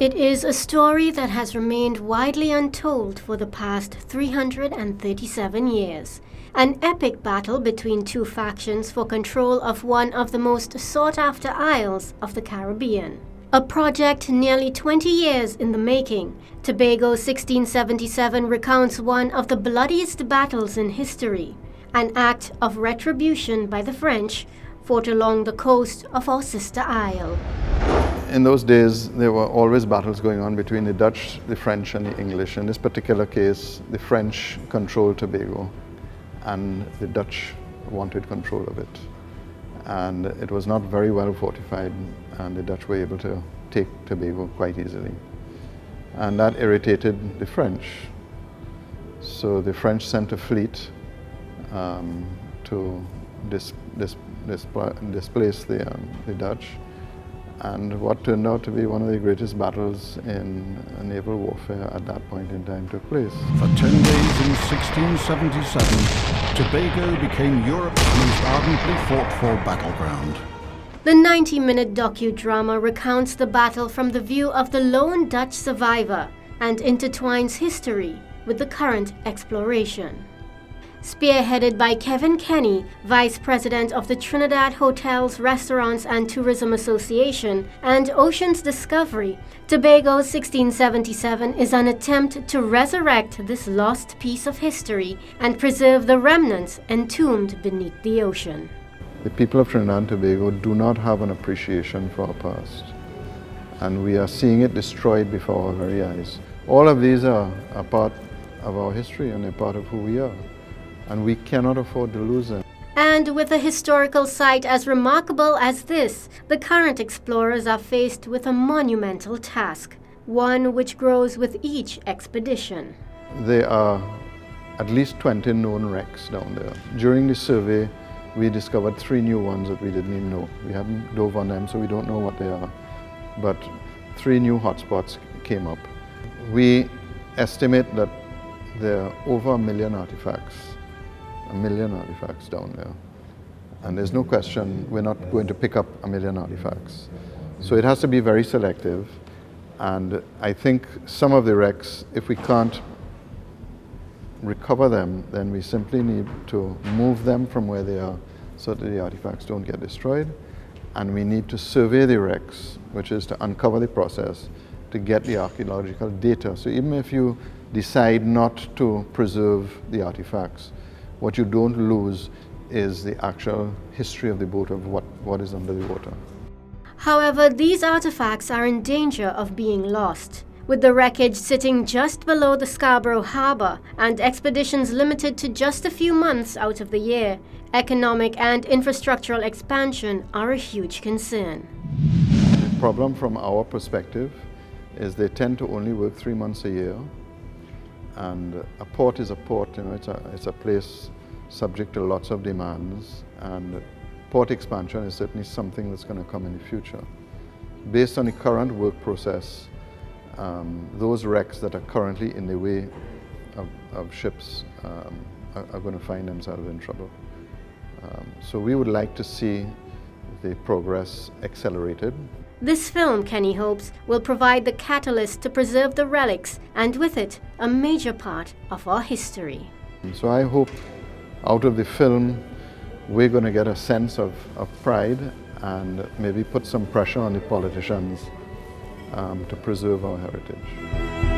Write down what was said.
It is a story that has remained widely untold for the past 337 years. An epic battle between two factions for control of one of the most sought-after isles of the Caribbean. A project nearly 20 years in the making, Tobago 1677 recounts one of the bloodiest battles in history, an act of retribution by the French fought along the coast of our sister isle. In those days, there were always battles going on between the Dutch, the French, and the English. In this particular case, the French controlled Tobago, and the Dutch wanted control of it. And it was not very well fortified, and the Dutch were able to take Tobago quite easily. And that irritated the French. So the French sent a fleet to displace the Dutch. And what turned out to be one of the greatest battles in naval warfare at that point in time took place. For 10 days in 1677, Tobago became Europe's most ardently fought-for battleground. The 90-minute docudrama recounts the battle from the view of the lone Dutch survivor and intertwines history with the current exploration. Spearheaded by Kevin Kenny, Vice President of the Trinidad Hotels, Restaurants and Tourism Association and Oceans Discovery, Tobago 1677 is an attempt to resurrect this lost piece of history and preserve the remnants entombed beneath the ocean. The people of Trinidad and Tobago do not have an appreciation for our past, and we are seeing it destroyed before our very eyes. All of these are a part of our history and a part of who we are. And we cannot afford to lose them. And with a historical site as remarkable as this, the current explorers are faced with a monumental task, one which grows with each expedition. There are at least 20 known wrecks down there. During the survey, we discovered 3 new ones that we didn't even know. We haven't dove on them, so we don't know what they are. But 3 new hotspots came up. We estimate that there are over 1 million artifacts. 1 million artifacts down there. And there's no question we're not going to pick up 1 million artifacts. So it has to be very selective. And I think some of the wrecks, if we can't recover them, then we simply need to move them from where they are so that the artifacts don't get destroyed. And we need to survey the wrecks, which is to uncover the process to get the archaeological data. So even if you decide not to preserve the artifacts, what you don't lose is the actual history of the boat, of what is under the water. However, these artifacts are in danger of being lost. With the wreckage sitting just below the Scarborough Harbour and expeditions limited to just a few months out of the year, economic and infrastructural expansion are a huge concern. The problem from our perspective is they tend to only work 3 months a year. And a port is a port, you know, it's a place subject to lots of demands, and port expansion is certainly something that's going to come in the future. Based on the current work process, those wrecks that are currently in the way of ships are going to find themselves in trouble. So we would like to see the progress accelerated. This film, Kenny hopes, will provide the catalyst to preserve the relics and with it, a major part of our history. So I hope out of the film we're going to get a sense of pride and maybe put some pressure on the politicians to preserve our heritage.